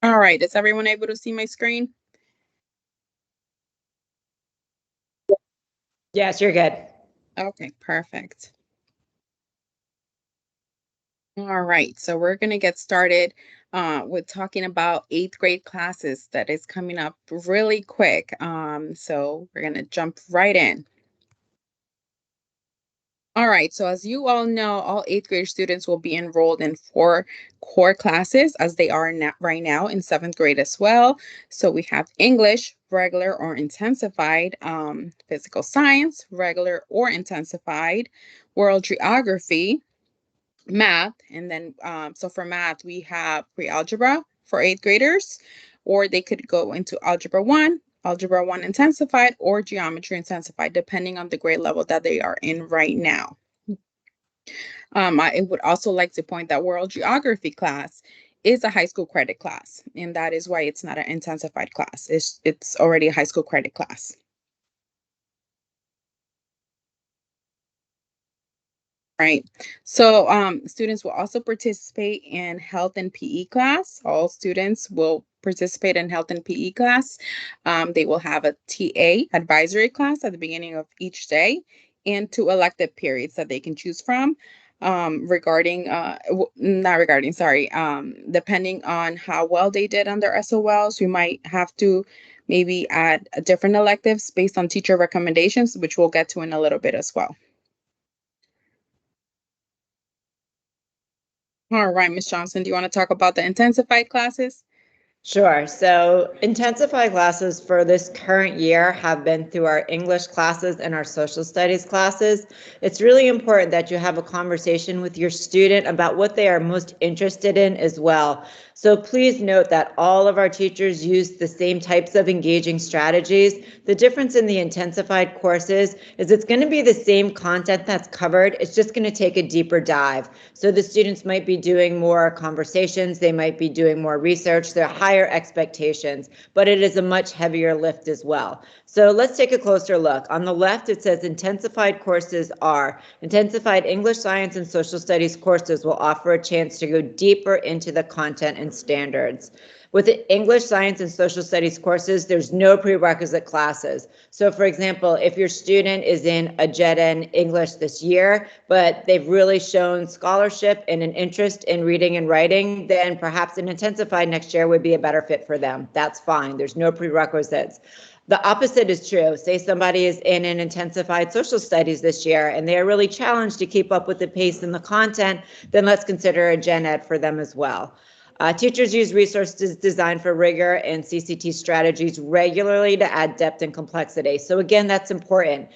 All right, is everyone able to see my screen? Yes, you're good. Okay, perfect. All right, so we're going to get started with talking about eighth grade classes that is coming up really quick. So we're going to jump right in. All right, so as you all know, all eighth grade students will be enrolled in 4 core classes as they are right now in seventh grade as well. So we have English, regular or intensified, physical science, regular or intensified, world geography, math, and then so for math, we have pre-algebra for eighth graders, or they could go into algebra 1 intensified, or geometry intensified, depending on the grade level that they are in right now. I would also like to point that world geography class is a high school credit class, and that is why it's not an intensified class. It's already a high school credit class. Right. So students will also participate in health and PE class. All students will participate in health and PE class. They will have a TA advisory class at the beginning of each day and 2 elective periods that they can choose from not regarding, sorry, depending on how well they did on their SOLs, we might have to maybe add different electives based on teacher recommendations, which we'll get to in a little bit as well. All right, Ms. Johnson, do you want to talk about the intensified classes? Sure. So intensified classes for this current year have been through our English classes and our social studies classes. It's really important that you have a conversation with your student about what they are most interested in as well. So please note that all of our teachers use the same types of engaging strategies. The difference in the intensified courses is it's going to be the same content that's covered. It's just going to take a deeper dive. So the students might be doing more conversations, they might be doing more research, they're higher expectations, but it is a much heavier lift as well. So let's take a closer look. On the left, it says intensified courses are intensified English, science, and social studies courses will offer a chance to go deeper into the content and standards. With the English, science, and social studies courses, there's no prerequisite classes. So for example, if your student is in a Gen Ed English this year, but they've really shown scholarship and an interest in reading and writing, then perhaps an intensified next year would be a better fit for them. That's fine. There's no prerequisites. The opposite is true. Say somebody is in an intensified social studies this year and they are really challenged to keep up with the pace and the content, then let's consider a Gen Ed for them as well. Teachers use resources designed for rigor and CCT strategies regularly to add depth and complexity. So again, that's important.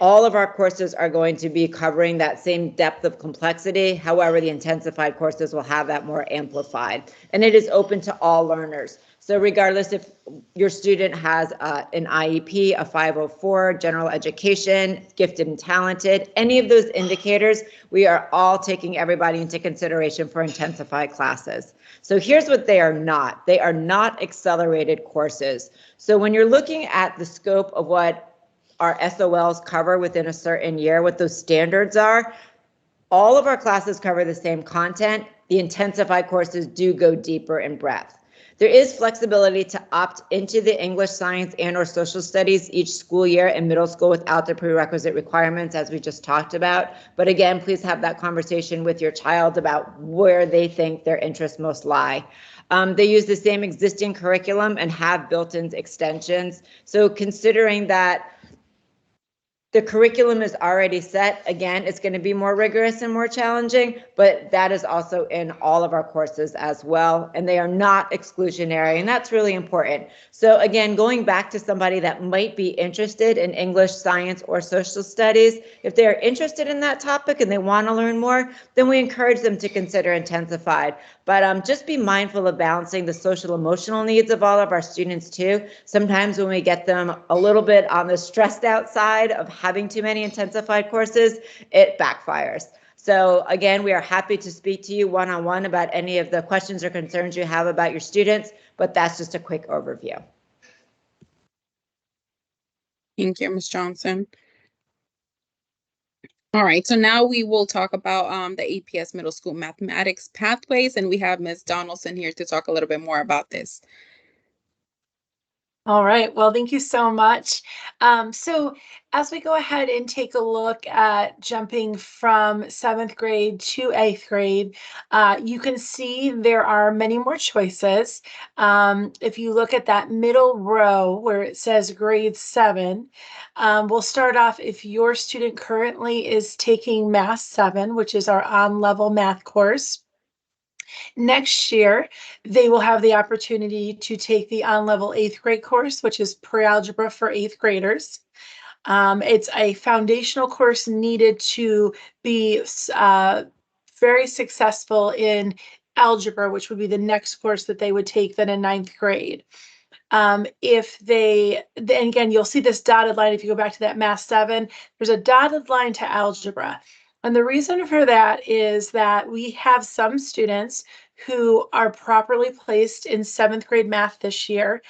All of our courses are going to be covering that same depth of complexity. However, the intensified courses will have that more amplified. And it is open to all learners. So regardless if your student has an IEP, a 504, general education, gifted and talented, any of those indicators, we are all taking everybody into consideration for intensified classes. So here's what they are not. They are not accelerated courses. So when you're looking at the scope of what our SOLs cover within a certain year, what those standards are, all of our classes cover the same content. The intensified courses do go deeper in breadth. There is flexibility to opt into the English, science, and or social studies each school year in middle school without the prerequisite requirements, as we just talked about. But again, please have that conversation with your child about where they think their interests most lie. They use the same existing curriculum and have built-in extensions. So considering that the curriculum is already set. Again, it's going to be more rigorous and more challenging, but that is also in all of our courses as well. And they are not exclusionary, and that's really important. So again, going back to somebody that might be interested in English, science, or social studies, if they're interested in that topic and they want to learn more, then we encourage them to consider intensified. But just be mindful of balancing the social emotional needs of all of our students too. Sometimes when we get them a little bit on the stressed out side of having too many intensified courses, it backfires. So again, we are happy to speak to you one-on-one about any of the questions or concerns you have about your students, but that's just a quick overview. Thank you, Ms. Johnson. All right, so now we will talk about the APS Middle School Mathematics Pathways, and we have Ms. Donaldson here to talk a little bit more about this. All right, well, thank you so much. So as we go ahead and take a look at jumping from 7th grade to 8th grade, you can see there are many more choices. If you look at that middle row where it says grade 7, we'll start off if your student currently is taking Math 7, which is our on-level math course. Next year, they will have the opportunity to take the on-level 8th grade course, which is pre-algebra for 8th graders. It's a foundational course needed to be very successful in algebra, which would be the next course that they would take then in 9th grade. If they, and again, you'll see this dotted line if you go back to that Math 7, there's a dotted line to algebra. And the reason for that is that we have some students who are properly placed in 7th grade math this year.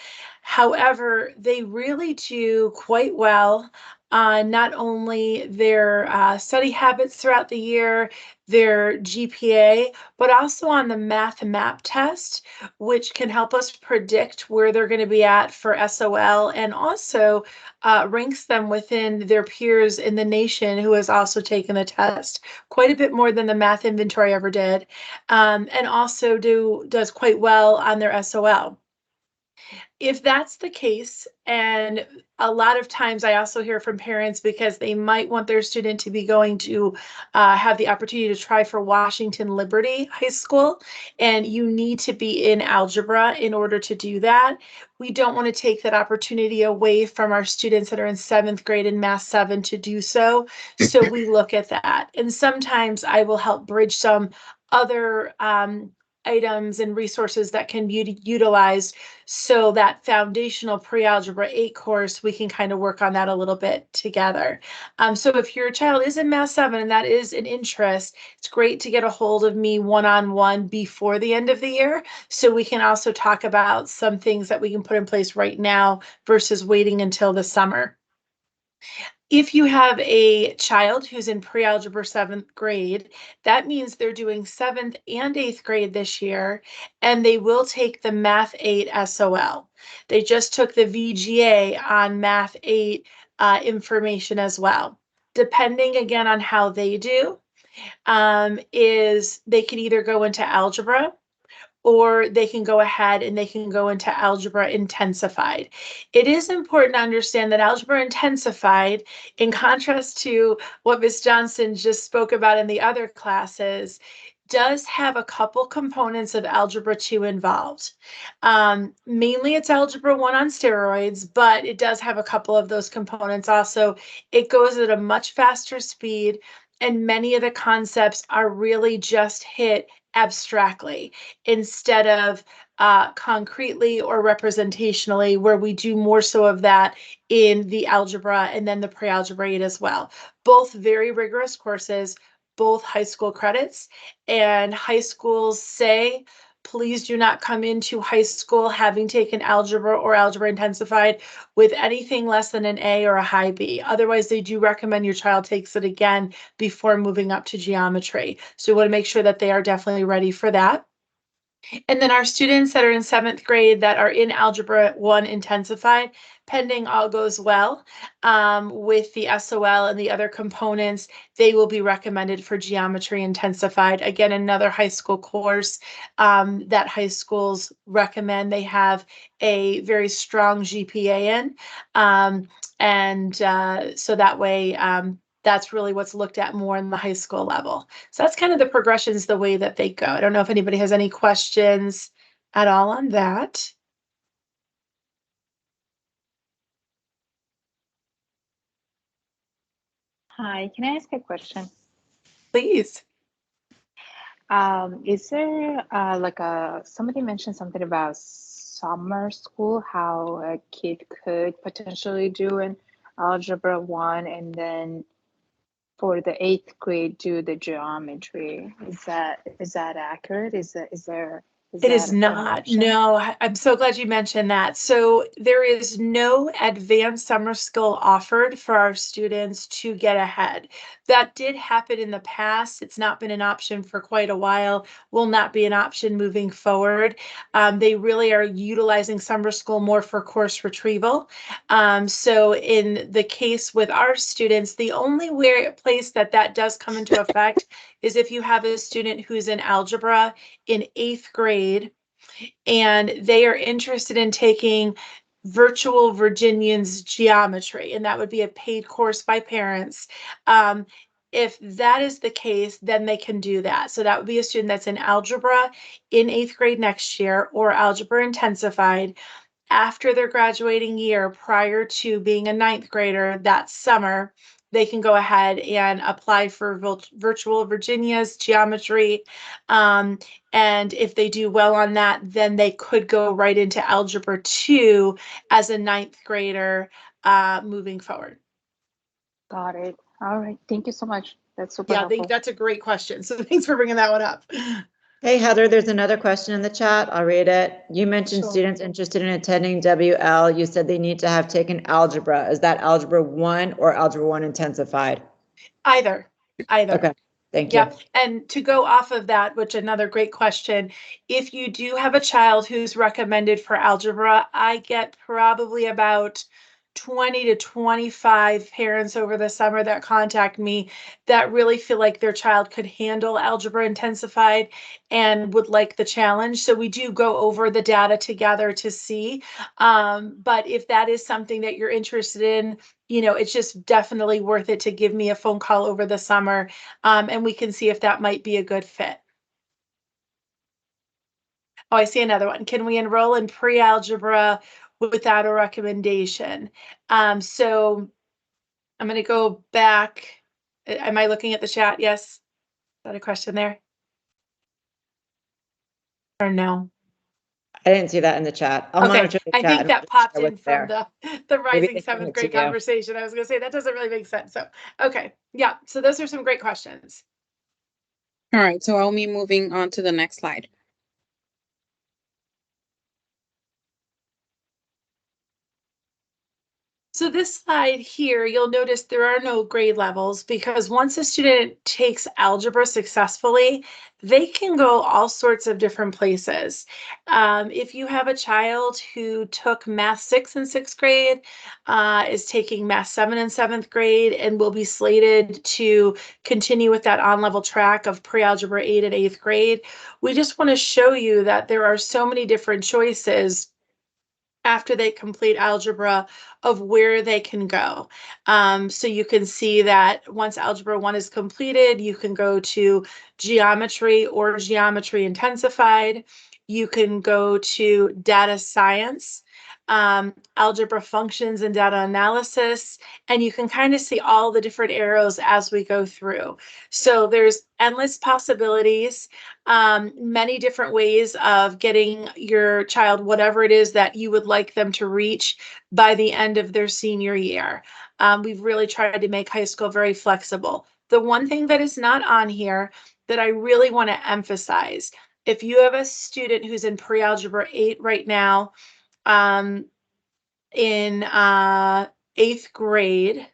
However, they really do quite well on not only their study habits throughout the year, their GPA, but also on the math map test, which can help us predict where they're going to be at for SOL, and also ranks them within their peers in the nation who has also taken the test, quite a bit more than the math inventory ever did, and also does quite well on their SOL. If that's the case, and a lot of times I also hear from parents because they might want their student to be going to have the opportunity to try for Washington Liberty High School, and you need to be in algebra in order to do that. We don't want to take that opportunity away from our students that are in 7th grade in Math 7 to do so. So we look at that. And sometimes I will help bridge some other items and resources that can be utilized, so that foundational pre-algebra 8 course, we can kind of work on that a little bit together. So if your child is in Math 7 and that is an interest, it's great to get a hold of me one-on-one before the end of the year, so we can also talk about some things that we can put in place right now versus waiting until the summer. If you have a child who's in pre-algebra 7th grade, that means they're doing 7th and 8th grade this year, and they will take the Math 8 SOL. They just took the VGA on Math 8 information as well. Depending again on how they do, is they can either go into algebra, or they can go ahead and they can go into algebra intensified. It is important to understand that algebra intensified, in contrast to what Ms. Johnson just spoke about in the other classes, does have a couple components of algebra 2 involved. Mainly it's algebra 1 on steroids, but it does have a couple of those components also. It goes at a much faster speed, and many of the concepts are really just hit abstractly instead of concretely or representationally, where we do more so of that in the algebra and then the pre-algebra 8 as well. Both very rigorous courses, both high school credits, and high schools say, please do not come into high school having taken algebra or algebra intensified with anything less than an A or a high B. Otherwise, they do recommend your child takes it again before moving up to geometry. So we want to make sure that they are definitely ready for that. And then our students that are in 7th grade that are in Algebra 1 intensified, pending all goes well with the SOL and the other components, they will be recommended for geometry intensified. Again, another high school course that high schools recommend. They have a very strong GPA in. So that way, that's really what's looked at more in the high school level. So that's kind of the progressions, the way that they go. I don't know if anybody has any questions at all on that. Hi, can I ask a question? Please. Is there like somebody mentioned something about summer school, how a kid could potentially do an algebra 1 and then for the 8th grade do the geometry. Is that accurate? Is there It is that an not. option? No, I'm so glad you mentioned that. So there is no advanced summer school offered for our students to get ahead. That did happen in the past. It's not been an option for quite a while, will not be an option moving forward. They really are utilizing summer school more for course retrieval. So in the case with our students, the only place that that does come into effect is if you have a student who's in algebra in 8th grade and they are interested in taking Virtual Virginian's Geometry, and that would be a paid course by parents. If that is the case, then they can do that. So that would be a student that's in algebra in 8th grade next year, or algebra intensified after their graduating year prior to being a 9th grader that summer. They can go ahead and apply for Virtual Virginia's Geometry. And if they do well on that, then they could go right into Algebra 2 as a 9th grader moving forward. Got it. All right. Thank you so much. That's super Yeah, helpful. that's a great question. So thanks for bringing that one up. Hey, Heather, there's another question in the chat. I'll read it. You mentioned Sure. students interested in attending WL. You said they need to have taken algebra. Is that algebra 1 or algebra 1 intensified? Either. Okay, thank you. Yeah, and to go off of that, which another great question, if you do have a child who's recommended for algebra, I get probably about 20 to 25 parents over the summer that contact me that really feel like their child could handle algebra intensified and would like the challenge. So we do go over the data together to see. But if that is something that you're interested in, it's just definitely worth it to give me a phone call over the summer, and we can see if that might be a good fit. Oh, I see another one. Can we enroll in pre-algebra without a recommendation? So I'm going to go back. Am I looking at the chat? Yes. Is that a question there? Or no? I didn't see that in the chat. I'll Okay, monitor the I chat. think and that we'll popped share in what's from there. the Maybe rising they sent 7th it to grade you. conversation. I was going to say that doesn't really make sense. So, okay, yeah. So those are some great questions. All right, so I'll be moving on to the next slide. So this slide here, you'll notice there are no grade levels because once a student takes algebra successfully, they can go all sorts of different places. If you have a child who took Math 6 in 6th grade, is taking Math 7 in 7th grade, and will be slated to continue with that on-level track of pre-algebra 8 in 8th grade, we just want to show you that there are so many different choices after they complete algebra of where they can go. So you can see that once algebra 1 is completed, you can go to geometry or geometry intensified. You can go to data science, algebra functions and data analysis, and you can kind of see all the different arrows as we go through. So there's endless possibilities, many different ways of getting your child whatever it is that you would like them to reach by the end of their senior year. We've really tried to make high school very flexible. The one thing that is not on here that I really want to emphasize, if you have a student who's in pre-algebra 8 right now, in 8th grade,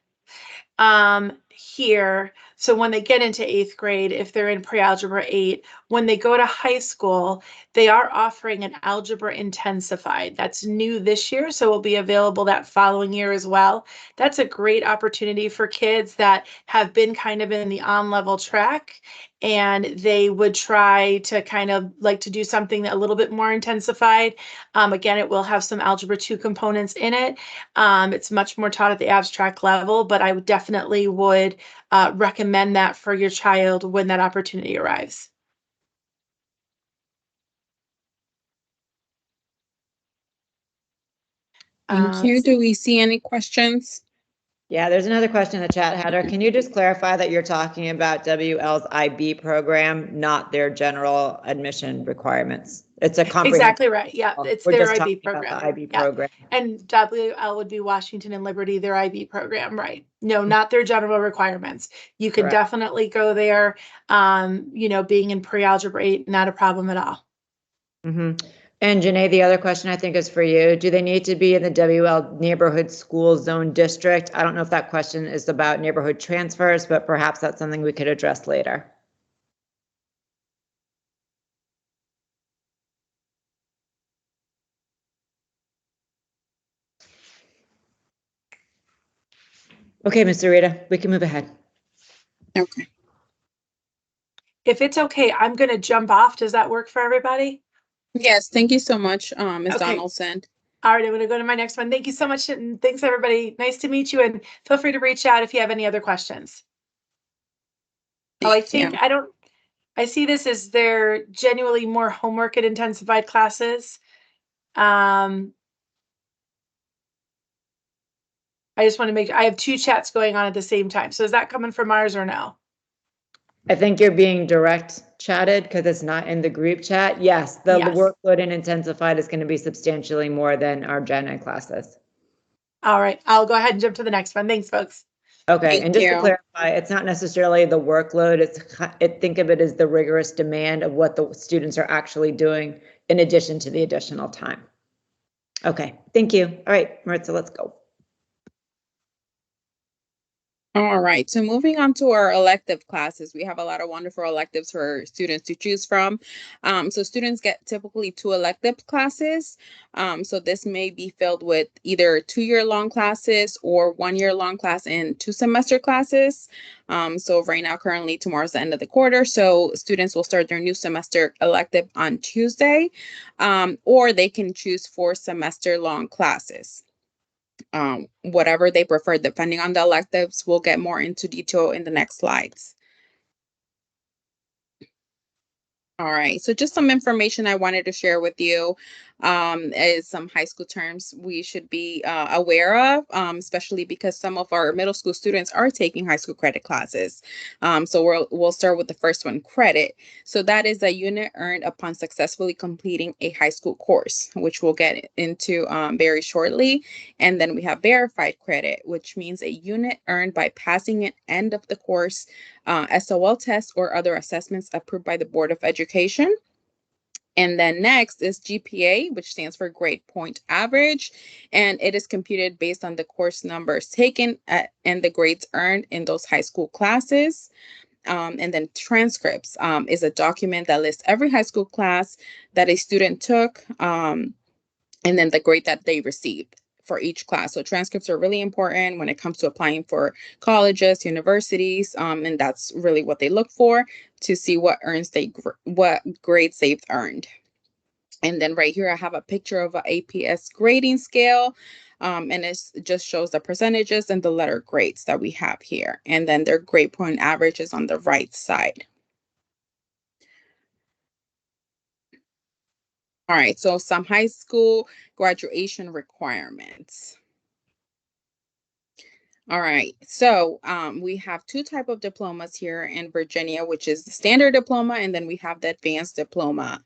here, so when they get into 8th grade, if they're in pre-algebra 8, when they go to high school, they are offering an algebra intensified. That's new this year, so will be available that following year as well. That's a great opportunity for kids that have been kind of in the on-level track, and they would try to kind of like to do something a little bit more intensified. Again, it will have some algebra 2 components in it. It's much more taught at the abstract level, but I would definitely would recommend that for your child when that opportunity arrives. Thank you. Do we see any questions? Yeah, there's another question in the chat, Heather. Can you just clarify that you're talking about WL's IB program, not their general admission requirements? It's a comprehensive. Exactly right. Yeah, it's We're their just IB talking about program. the IB Yeah. program. And WL would be Washington and Liberty, their IB program, right? No, not their general requirements. You can Correct. definitely go there. Being in pre-algebra 8, not a problem at all. Mm-hmm. And Janae, the other question I think is for you. Do they need to be in the WL neighborhood school zone district? I don't know if that question is about neighborhood transfers, but perhaps that's something we could address later. Okay, Mr. Rita, we can move ahead. Okay. If it's okay, I'm going to jump off. Does that work for everybody? Yes, thank you so much, Ms. Okay. Donaldson. All right, I'm going to go to my next one. Thank you so much. And thanks, everybody. Nice to meet you. And feel free to reach out if you have any other questions. I think I see this as they're genuinely more homework and intensified classes. I just want to make, I have two chats going on at the same time. So is that coming from ours or no? I think you're being direct chatted because it's not in the group chat. Yes, the Yes. workload in intensified is going to be substantially more than our gen ed classes. All right, I'll go ahead and jump to the next one. Thanks, folks. Okay, Thank and just to you. clarify, it's not necessarily the workload. Think of it as the rigorous demand of what the students are actually doing in addition to the additional time. Okay, thank you. All right, Maritza, let's go. All right, so moving on to our elective classes, we have a lot of wonderful electives for students to choose from. So students get typically 2 elective classes. So this may be filled with either 2-year-long classes or 1-year-long class and 2-semester classes. So right now, currently, tomorrow's the end of the quarter. So students will start their new semester elective on Tuesday, or they can choose 4 semester-long classes. Whatever they prefer, depending on the electives. We'll get more into detail in the next slides. All right, so just some information I wanted to share with you is some high school terms we should be aware of, especially because some of our middle school students are taking high school credit classes. So we'll start with the first one, credit. So that is a unit earned upon successfully completing a high school course, which we'll get into very shortly. And then we have verified credit, which means a unit earned by passing an end of the course SOL tests or other assessments approved by the Board of Education. And then next is GPA, which stands for grade point average, and it is computed based on the course numbers taken and the grades earned in those high school classes. And then transcripts is a document that lists every high school class that a student took, and then the grade that they received for each class. So transcripts are really important when it comes to applying for colleges, universities, and that's really what they look for to see what grades they've earned. And then right here, I have a picture of an APS grading scale, and it just shows the percentages and the letter grades that we have here. And then their grade point average is on the right side. All right, so some high school graduation requirements. All right, so we have 2 types of diplomas here in Virginia, which is the standard diploma, and then we have the advanced diploma.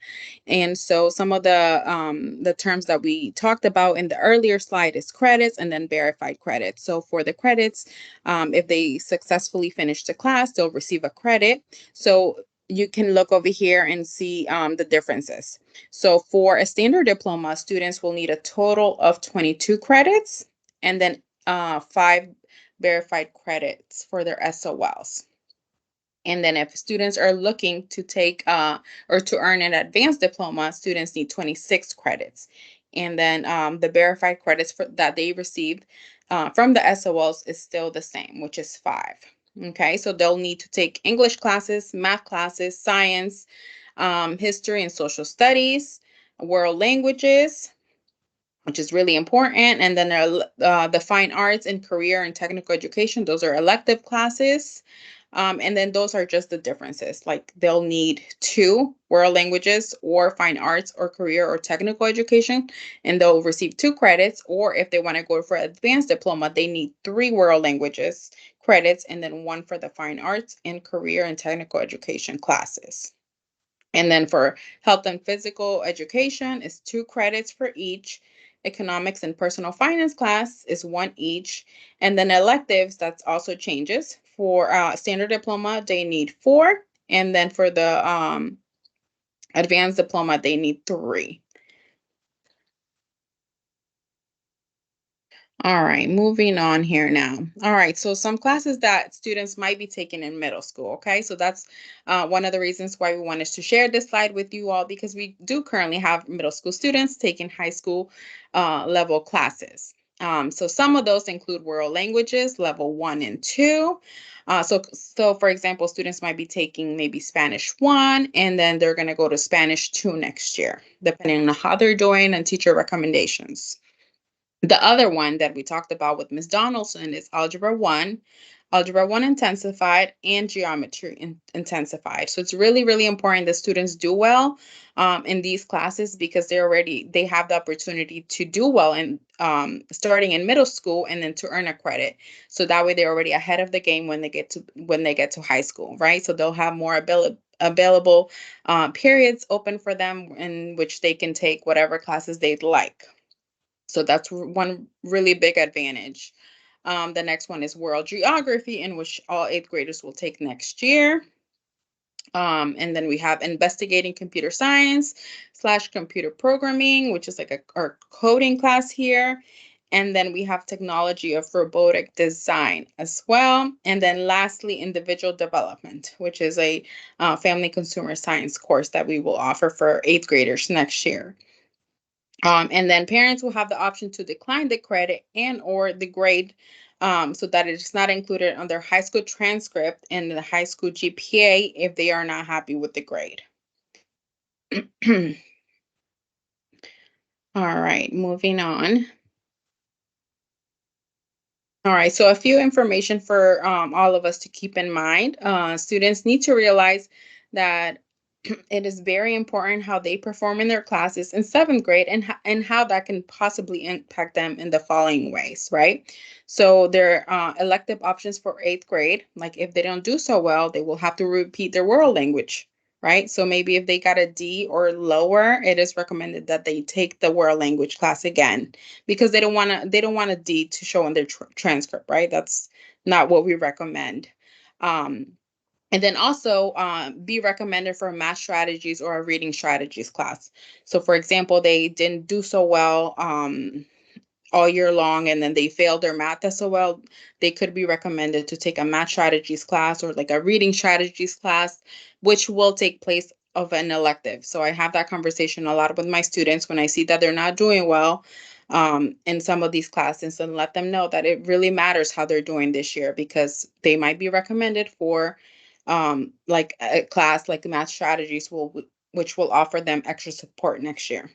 And so some of the terms that we talked about in the earlier slide is credits and then verified credits. So for the credits, if they successfully finish the class, they'll receive a credit. So you can look over here and see the differences. So for a standard diploma, students will need a total of 22 credits and then 5 verified credits for their SOLs. And then if students are looking to take or to earn an advanced diploma, students need 26 credits. And then the verified credits that they received from the SOLs is still the same, which is 5. Okay, so they'll need to take English classes, math classes, science, history and social studies, world languages, which is really important. And then the fine arts and career and technical education, those are elective classes. And then those are just the differences. Like they'll need 2 world languages or fine arts or career or technical education, and they'll receive 2 credits. Or if they want to go for advanced diploma, they need 3 world languages credits and then 1 for the fine arts and career and technical education classes. And then for health and physical education is 2 credits for each. Economics and personal finance class is 1 each. And then electives, that's also changes. For standard diploma, they need 4. And then for the Advanced diploma, they need 3. All right, moving on here now. All right, so some classes that students might be taking in middle school, okay? So that's one of the reasons why we wanted to share this slide with you all, because we do currently have middle school students taking high school level classes. So some of those include world languages, level 1 and 2. So for example, students might be taking maybe Spanish 1, and then they're going to go to Spanish 2 next year, depending on how they're doing and teacher recommendations. The other one that we talked about with Ms. Donaldson is Algebra 1, Algebra 1 Intensified, and Geometry Intensified. So it's really, really important that students do well in these classes, because they have the opportunity to do well in starting in middle school and then to earn a credit. So that way they're already ahead of the game when they get to high school, right? So they'll have more available periods open for them in which they can take whatever classes they'd like. So that's one really big advantage. The next one is world geography, in which all 8th graders will take next year. And then we have investigating computer science / computer programming, which is like our coding class here. And then we have technology of robotic design as well. And then lastly, individual development, which is a family consumer science course that we will offer for 8th graders next year. And then parents will have the option to decline the credit and or the grade, so that it is not included on their high school transcript and the high school GPA if they are not happy with the grade. All right, moving on. All right, so a few information for all of us to keep in mind. Students need to realize that it is very important how they perform in their classes in 7th grade, and how that can possibly impact them in the following ways, right? So their elective options for 8th grade, like if they don't do so well, they will have to repeat their world language, right? So maybe if they got a D or lower, it is recommended that they take the world language class again, because they don't want a D to show in their transcript, right? That's not what we recommend. And then also be recommended for a math strategies or a reading strategies class. So for example, they didn't do so well all year long, and then they failed their math so well, they could be recommended to take a math strategies class or like a reading strategies class, which will take place of an elective. So I have that conversation a lot with my students when I see that they're not doing well in some of these classes, and let them know that it really matters how they're doing this year, because they might be recommended for like a class like math strategies which will offer them extra support next year.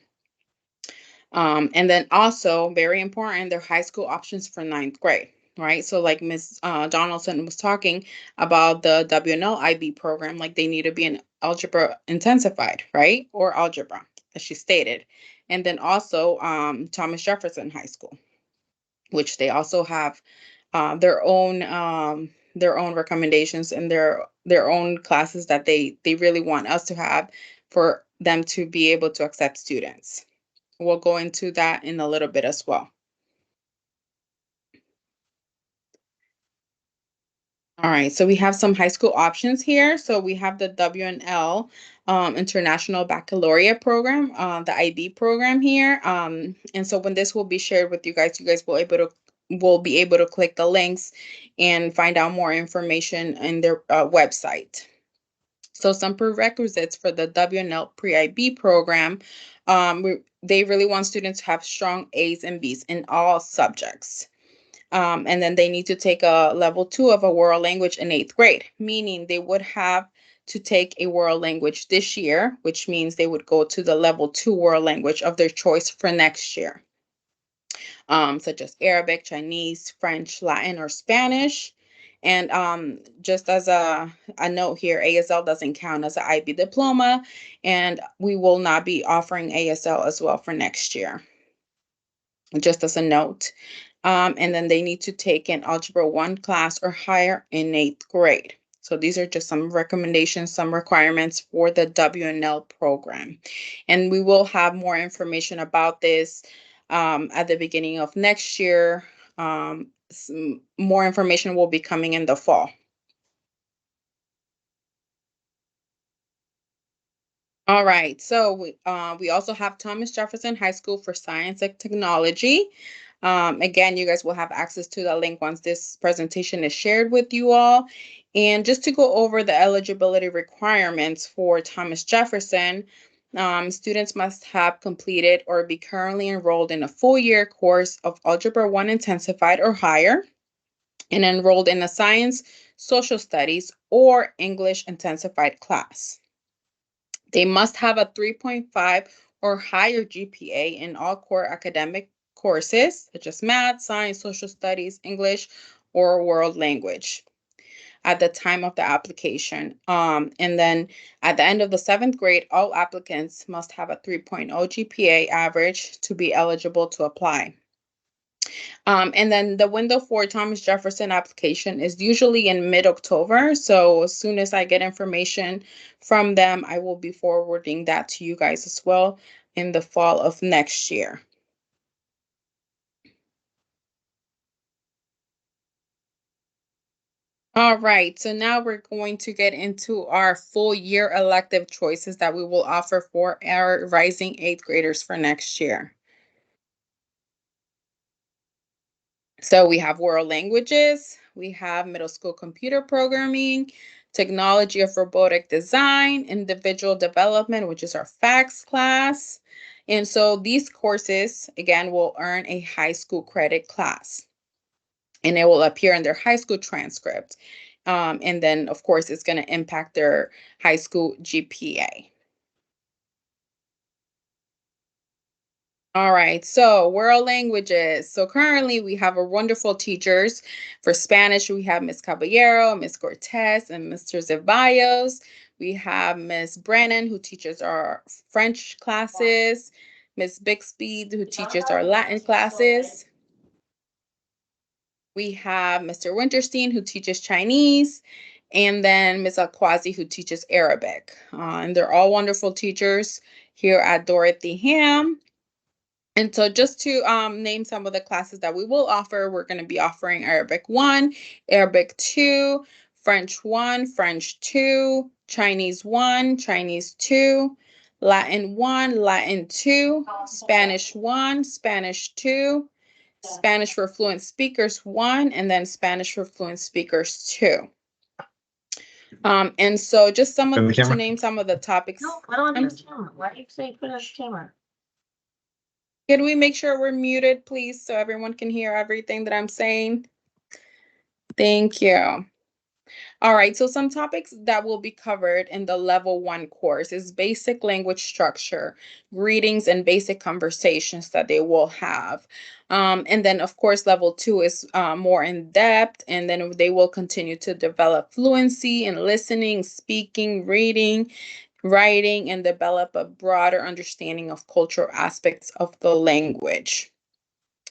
And then also very important, their high school options for 9th grade, right? So like Ms. Donaldson was talking about the WNL IB program, like they need to be an algebra intensified, right? Or algebra, as she stated. And then also Thomas Jefferson High School, which they also have their own recommendations and their own classes that they really want us to have for them to be able to accept students. We'll go into that in a little bit as well. All right, so we have some high school options here. So we have the WNL International Baccalaureate Program, the IB program here. And so when this will be shared with you guys will be able to click the links and find out more information in their website. So some prerequisites for the WNL Pre-IB program, they really want students to have strong A's and B's in all subjects. And then they need to take a level 2 of a world language in 8th grade, meaning they would have to take a world language this year, which means they would go to the level 2 world language of their choice for next year, such as Arabic, Chinese, French, Latin, or Spanish. And just as a note here, ASL doesn't count as an IB diploma, and we will not be offering ASL as well for next year, just as a note. And then they need to take an Algebra 1 class or higher in 8th grade. So these are just some recommendations, some requirements for the WNL program. And we will have more information about this at the beginning of next year. More information will be coming in the fall. All right, so we also have Thomas Jefferson High School for Science and Technology. Again, you guys will have access to the link once this presentation is shared with you all. And just to go over the eligibility requirements for Thomas Jefferson, students must have completed or be currently enrolled in a full year course of Algebra 1 Intensified or higher, and enrolled in a Science, Social Studies, or English Intensified class. They must have a 3.5 or higher GPA in all core academic courses, such as math, science, social studies, English, or world language at the time of the application. And then at the end of the 7th grade, all applicants must have a 3.0 GPA average to be eligible to apply. And then the window for Thomas Jefferson application is usually in mid-October. So as soon as I get information from them, I will be forwarding that to you guys as well in the fall of next year. All right, so now we're going to get into our full year elective choices that we will offer for our rising 8th graders for next year. So we have world languages, we have middle school computer programming, technology of robotic design, individual development, which is our FACS class. And so these courses, again, will earn a high school credit class, and it will appear in their high school transcript. And then, of course, it's going to impact their high school GPA. All right, so world languages. So currently we have a wonderful teachers. For Spanish, we have Miss Caballero, Miss Cortez, and Mr. Zeballos. We have Miss Brennan, who teaches our French classes, Miss Bixby, who teaches our Latin classes. We have Mr. Winterstein, who teaches Chinese, and then Ms. Alquazi, who teaches Arabic. And they're all wonderful teachers here at Dorothy Ham. And so just to name some of the classes that we will offer, we're going to be offering Arabic 1, Arabic 2, French 1, French 2, Chinese 1, Chinese 2, Latin 1, Latin 2, Spanish 1, Spanish 2, Spanish for Fluent Speakers 1, and then Spanish for Fluent Speakers 2. And so just some of to name some of the topics. No, put on your camera. Why do you say put on camera? Can we make sure we're muted, please, so everyone can hear everything that I'm saying? Thank you. All right, so some topics that will be covered in the level 1 course is basic language structure, greetings, and basic conversations that they will have. And then, of course, level 2 is more in depth, and then they will continue to develop fluency in listening, speaking, reading, writing, and develop a broader understanding of cultural aspects of the language.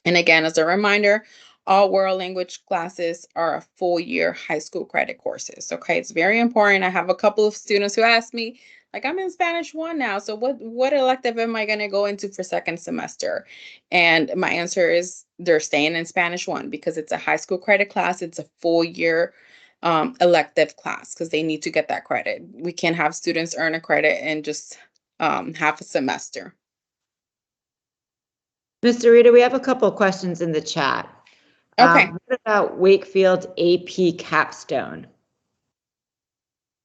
And again, as a reminder, all world language classes are a full year high school credit courses. Okay, it's very important. I have a couple of students who ask me, like, I'm in Spanish 1 now, so what elective am I going to go into for second semester? And my answer is they're staying in Spanish 1 because it's a high school credit class. It's a full year elective class because they need to get that credit. We can't have students earn a credit in just half a semester. Mr. Rita, we have a couple of questions in the chat. Okay. What about Wakefield AP Capstone?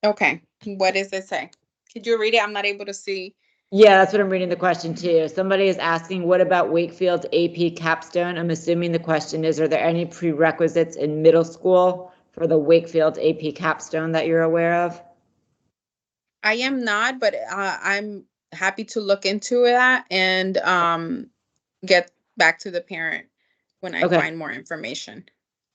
Okay. What does it say? Could you read it? I'm not able to see. Yeah, that's what I'm reading the question too. Somebody is asking, what about Wakefield AP Capstone? I'm assuming the question is, are there any prerequisites in middle school for the Wakefield AP Capstone that you're aware of? I am not, but I'm happy to look into that and get back to the parent when I find more information.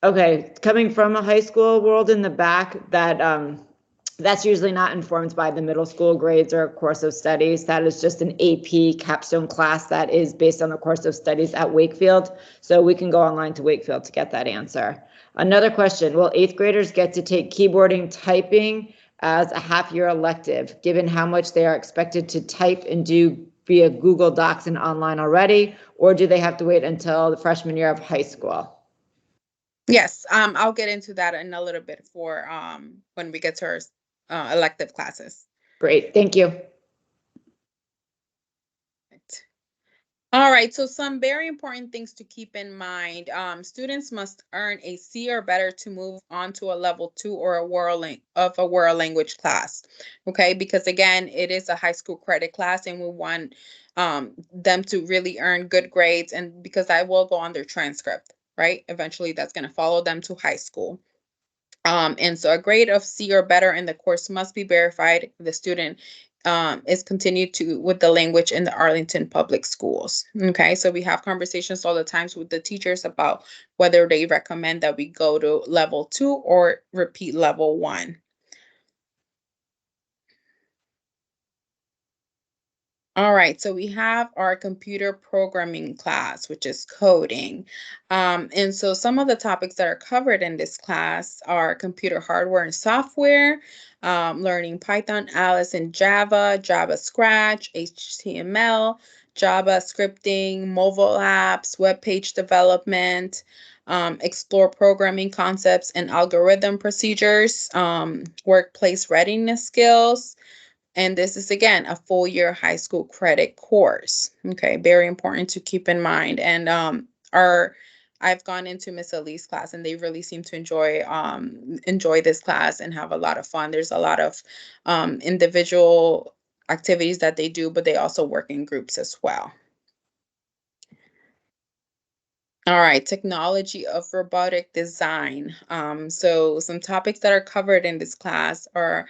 Okay, coming from a high school world in the back, that's usually not informed by the middle school grades or course of studies. That is just an AP capstone class that is based on the course of studies at Wakefield. So we can go online to Wakefield to get that answer. Another question, will 8th graders get to take keyboarding typing as a half-year elective, given how much they are expected to type and do via Google Docs and online already, or do they have to wait until the freshman year of high school? Yes, I'll get into that in a little bit for when we get to our elective classes. Great, thank you. All right, so some very important things to keep in mind. Students must earn a C or better to move on to a level 2 or a world language class. Okay, because again, it is a high school credit class and we want them to really earn good grades, and because I will go on their transcript, right? Eventually that's going to follow them to high school. And so a grade of C or better in the course must be verified. The student is continued to with the language in the Arlington Public Schools. Okay, so we have conversations all the times with the teachers about whether they recommend that we go to level 2 or repeat level 1. All right, so we have our computer programming class, which is coding. And so some of the topics that are covered in this class are computer hardware and software, learning Python, Alice, and Java, Java Scratch, HTML, Java scripting, mobile apps, web page development, explore programming concepts and algorithm procedures, workplace readiness skills. And this is, again, a full year high school credit course. Okay, very important to keep in mind. And I've gone into Miss Elise class and they really seem to enjoy this class and have a lot of fun. There's a lot of individual activities that they do, but they also work in groups as well. All right, technology of robotic design. So some topics that are covered in this class are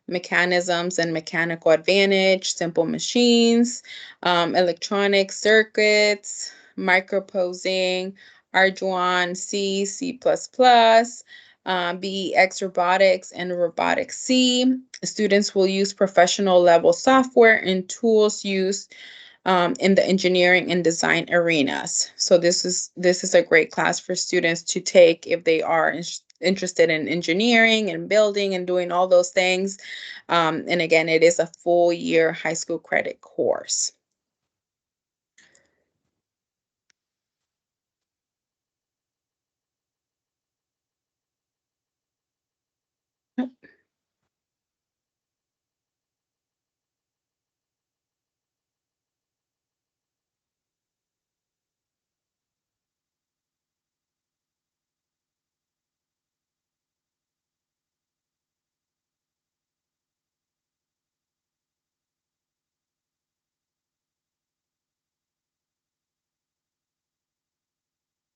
mechanisms and mechanical advantage, simple machines, electronic circuits, microposing, Arduino, C, C++, BEX robotics, and robotics C. Students will use professional level software and tools used in the engineering and design arenas. So this is a great class for students to take if they are interested in engineering and building and doing all those things. And again, it is a full year high school credit course.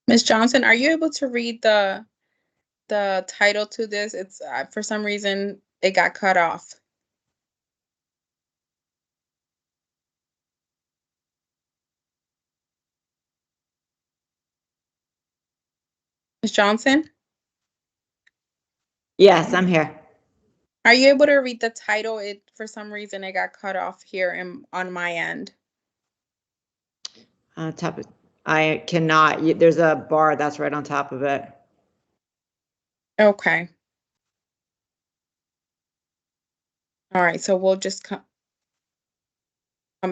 Ms. Johnson, are you able to read the title to this? It's for some reason it got cut off. Ms. Johnson, Yes, I'm here. are you able to read the title? It for some reason it got cut off here on my end. Top of, I cannot. There's a bar that's right on top of it. Okay. All right, so we'll just come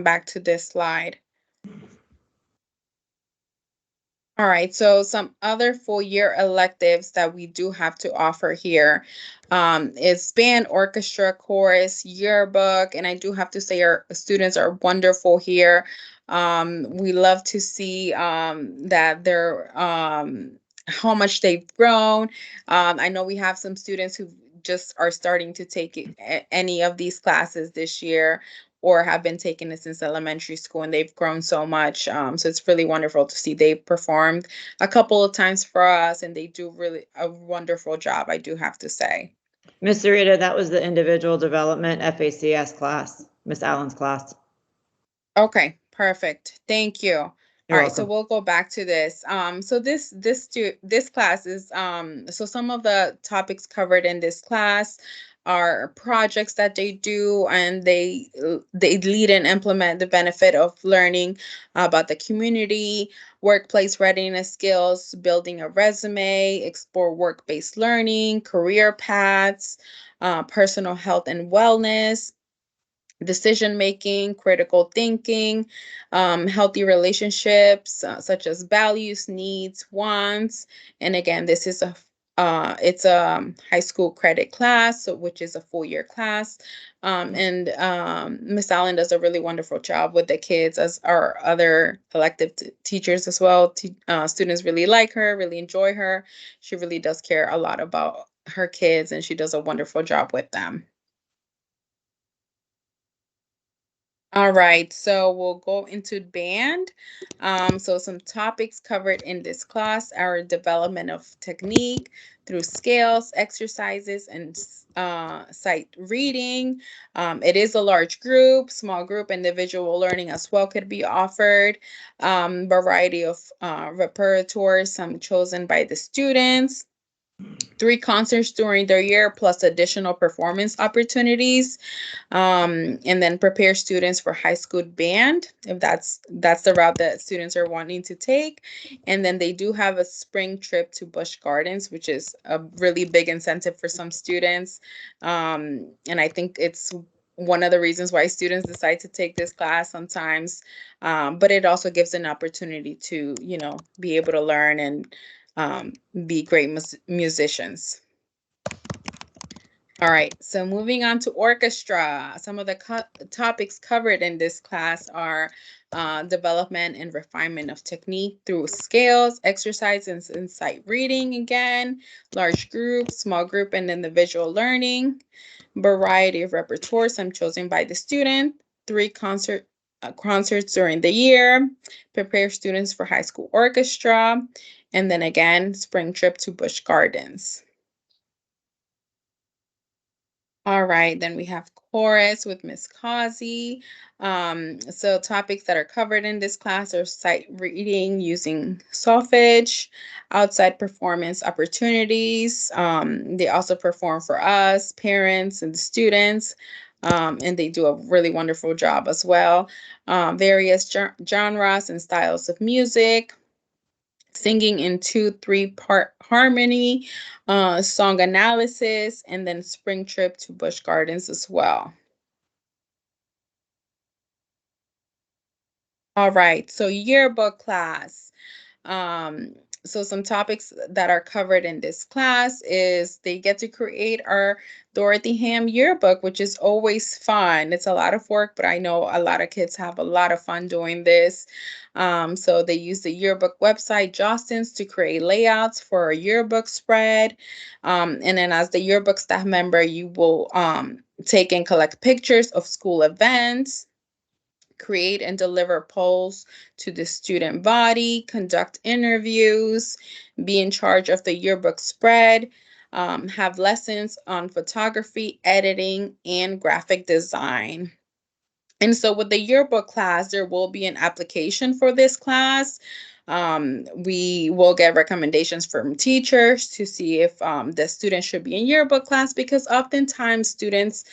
back to this slide. All right, so some other full year electives that we do have to offer here is band, orchestra, chorus, yearbook, and I do have to say our students are wonderful here. We love to see that they're how much they've grown. I know we have some students who just are starting to take any of these classes this year or have been taking it since elementary school, and they've grown so much. So it's really wonderful to see. They performed a couple of times for us and they do really a wonderful job, I do have to say. Miss Rita, that was the individual development FACS class, Miss Allen's class. Okay, perfect. Thank you. You're All right, so welcome. we'll go back to this. So this class is so some of the topics covered in this class are projects that they do, and they lead and implement the benefit of learning about the community, workplace readiness skills, building a resume, explore work-based learning, career paths, personal health and wellness, decision making, critical thinking, healthy relationships, such as values, needs, wants. And again, this is a it's a high school credit class, which is a full year class. And Miss Allen does a really wonderful job with the kids, as our other elective teachers as well. Students really like her, really enjoy her. She really does care a lot about her kids, and she does a wonderful job with them. All right, so we'll go into band. So some topics covered in this class are development of technique through scales, exercises, and sight reading. It is a large group, small group, individual learning as well could be offered. Variety of repertoire, some chosen by the students. 3 concerts during the year plus additional performance opportunities, and then prepare students for high school band if that's the route that students are wanting to take. And then they do have a spring trip to Busch Gardens, which is a really big incentive for some students, and I think it's one of the reasons why students decide to take this class sometimes, but it also gives an opportunity to be able to learn and be great musicians. All right, so moving on to orchestra. Some of the topics covered in this class are development and refinement of technique through scales, exercises, and sight reading again, large group, small group, and individual learning, variety of repertoire, some chosen by the student, 3 concerts during the year, prepare students for high school orchestra, and then again, spring trip to Busch Gardens. All right, then we have chorus with Miss Causey. So topics that are covered in this class are sight reading using solfege, outside performance opportunities. They also perform for us, parents, and the students, and they do a really wonderful job as well. Various genres and styles of music, singing in 2-3 part harmony, song analysis, and then spring trip to Busch Gardens as well. All right, so yearbook class. So some topics that are covered in this class is they get to create our Dorothy Ham yearbook, which is always fun. It's a lot of work, but I know a lot of kids have a lot of fun doing this. So they use the yearbook website, Jostens, to create layouts for a yearbook spread. And then as the yearbook staff member, you will take and collect pictures of school events, create and deliver polls to the student body, conduct interviews, be in charge of the yearbook spread, have lessons on photography, editing, and graphic design. And so with the yearbook class, there will be an application for this class. We will get recommendations from teachers to see if the student should be in yearbook class, because oftentimes students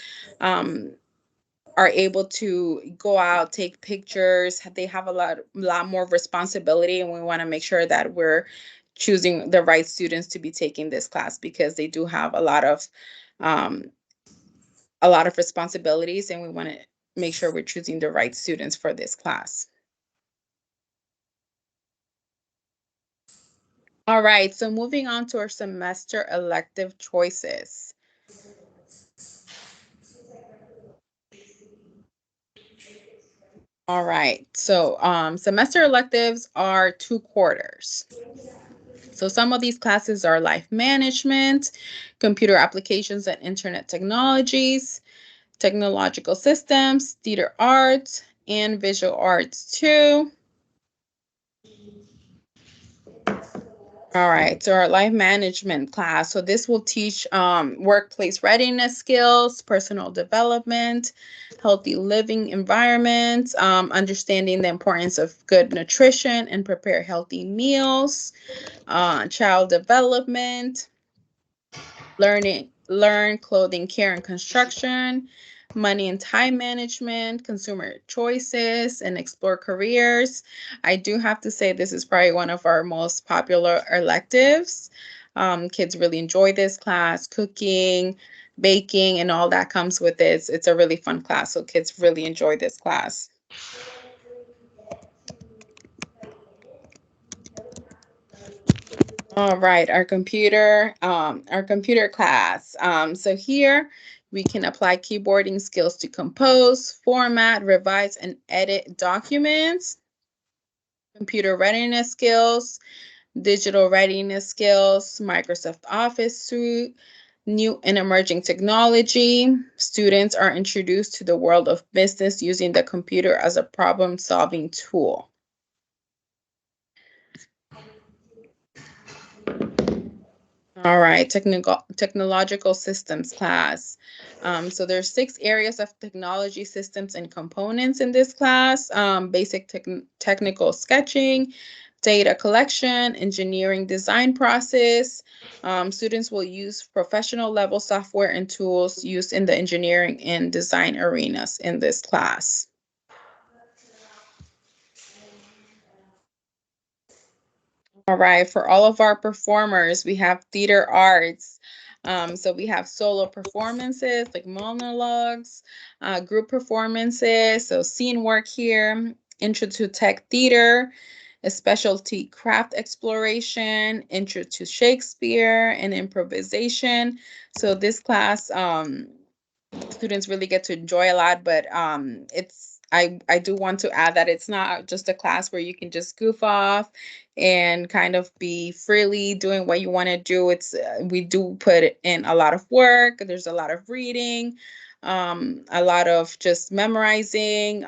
are able to go out, take pictures. They have a lot more responsibility, and we want to make sure that we're choosing the right students to be taking this class, because they do have a lot of responsibilities, and we want to make sure we're choosing the right students for this class. All right, so moving on to our semester elective choices. All right, so semester electives are 2 quarters. So some of these classes are life management, computer applications and internet technologies, technological systems, theater arts, and visual arts too. All right, so our life management class. So this will teach workplace readiness skills, personal development, healthy living environments, understanding the importance of good nutrition and prepare healthy meals, child development, learn clothing care and construction, money and time management, consumer choices, and explore careers. I do have to say this is probably one of our most popular electives. Kids really enjoy this class, cooking, baking, and all that comes with it. It's a really fun class, so kids really enjoy this class. All right, our computer class. So here we can apply keyboarding skills to compose, format, revise, and edit documents. Computer readiness skills, digital readiness skills, Microsoft Office suite, new and emerging technology. Students are introduced to the world of business using the computer as a problem-solving tool. All right, technological systems class. So there's 6 areas of technology systems and components in this class. Basic technical sketching, data collection, engineering design process. Students will use professional level software and tools used in the engineering and design arenas in this class. All right, for all of our performers, we have theater arts. So we have solo performances like monologues, group performances, so scene work here, intro to tech theater, a specialty craft exploration, intro to Shakespeare, and improvisation. So this class, students really get to enjoy a lot, but I do want to add that it's not just a class where you can just goof off and kind of be freely doing what you want to do. It's we do put in a lot of work. There's a lot of reading, a lot of just memorizing,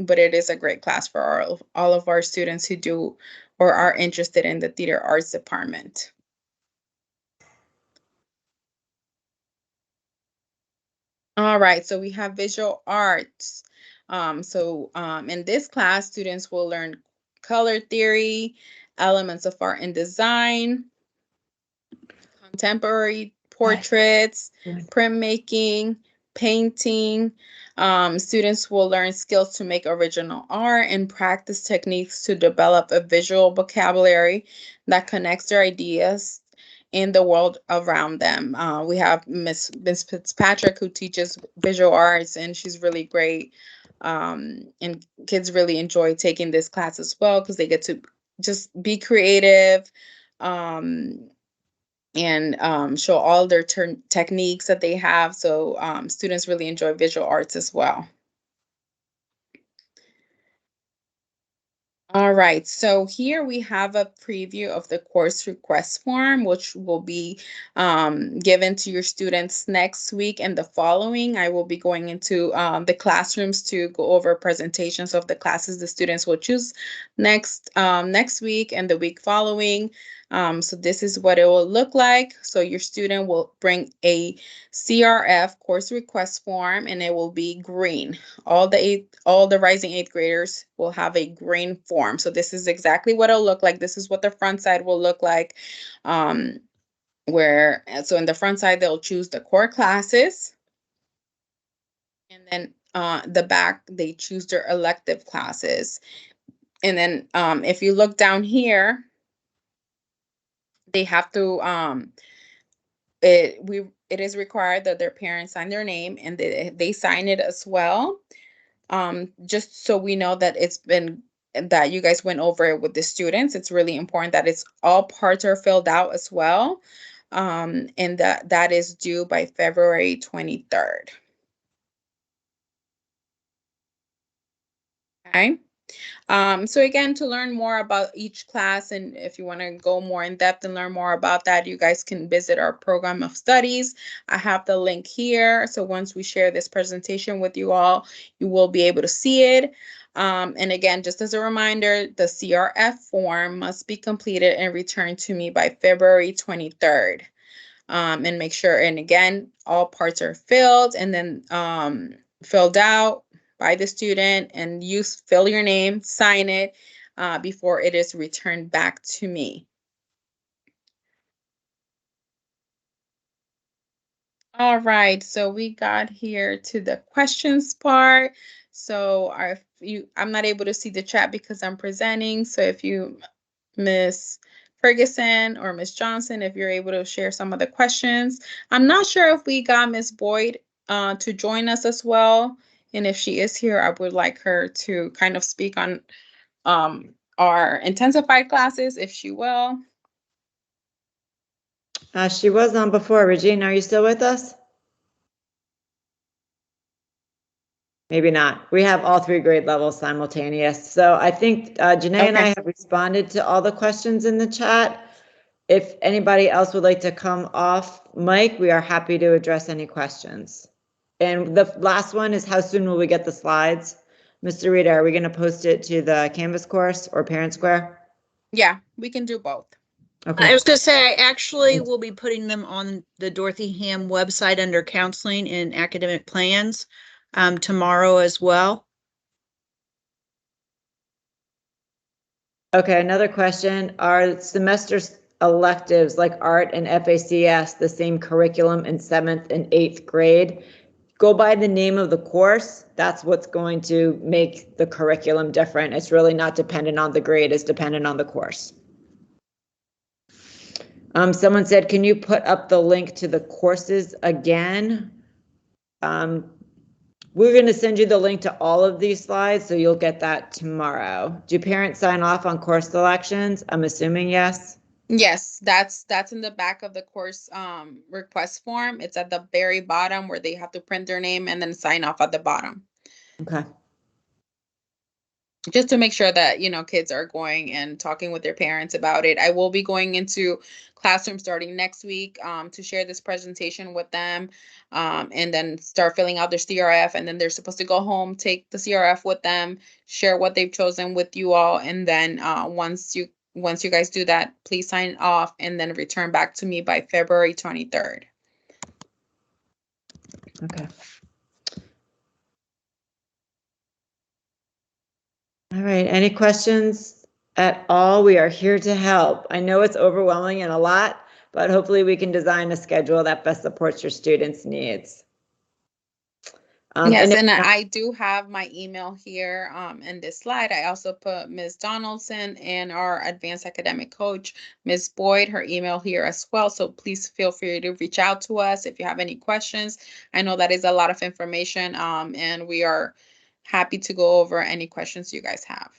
but it is a great class for all of our students who do or are interested in the theater arts department. All right, so we have visual arts. In this class, students will learn color theory, elements of art and design, contemporary portraits, printmaking, painting. Students will learn skills to make original art and practice techniques to develop a visual vocabulary that connects their ideas in the world around them. We have Miss Fitzpatrick who teaches visual arts, and she's really great. And kids really enjoy taking this class as well because they get to just be creative. And show all their techniques that they have. So students really enjoy visual arts as well. All right, so here we have a preview of the course request form, which will be given to your students next week and the following. I will be going into the classrooms to go over presentations of the classes the students will choose next week and the week following. So this is what it will look like. So your student will bring a CRF course request form, and it will be green. All the rising 8th graders will have a green form. So this is exactly what it'll look like. This is what the front side will look like. So in the front side, they'll choose the core classes. And then the back, they choose their elective classes. And then if you look down here, they have to it is required that their parents sign their name, and they sign it as well. Just so we know that that you guys went over it with the students. It's really important that it's all parts are filled out as well. And that is due by February 23rd. Okay. So again, to learn more about each class, and if you want to go more in depth and learn more about that, you guys can visit our program of studies. I have the link here. So once we share this presentation with you all, you will be able to see it. And again, just as a reminder, the CRF form must be completed and returned to me by February 23rd. And make sure, and again, all parts are filled and then filled out by the student, and you fill your name, sign it before it is returned back to me. All right, so we got here to the questions part. So I'm not able to see the chat because I'm presenting. So if you, Miss Ferguson or Miss Johnson, if you're able to share some of the questions. I'm not sure if we got Miss Boyd to join us as well. And if she is here, I would like her to kind of speak on our intensified classes, if she will. She was on before. Regine, are you still with us? Maybe not. We have all 3 grade levels simultaneous. So I think Janae and I Okay. have responded to all the questions in the chat. If anybody else would like to come off mic, we are happy to address any questions. And the last one is, how soon will we get the slides? Mr. Rita, are we going to post it to the Canvas course or Parent Square? Yeah, we can do both. I Okay. was gonna say, I actually will be putting them on the Dorothy Ham website under counseling and academic plans tomorrow as well. Okay, another question. Are semester electives like art and FACS the same curriculum in 7th and 8th grade? Go by the name of the course. That's what's going to make the curriculum different. It's really not dependent on the grade, it's dependent on the course. Someone said, can you put up the link to the courses again? We're going to send you the link to all of these slides, so you'll get that tomorrow. Do parents sign off on course selections? I'm assuming yes. Yes, that's in the back of the course request form. It's at the very bottom where they have to print their name and then sign off at the bottom. Okay. Just to make sure that, you know, kids are going and talking with their parents about it. I will be going into classrooms starting next week to share this presentation with them and then start filling out their CRF. And then they're supposed to go home, take the CRF with them, share what they've chosen with you all. And then once you guys do that, please sign off and then return back to me by February 23rd. Okay. All right, any questions at all? We are here to help. I know it's overwhelming and a lot, but hopefully we can design a schedule that best supports your students' needs. Yes, and if- I do have my email here in this slide. I also put Ms. Donaldson and our advanced academic coach, Ms. Boyd, her email here as well. So please feel free to reach out to us if you have any questions. I know that is a lot of information and we are happy to go over any questions you guys have.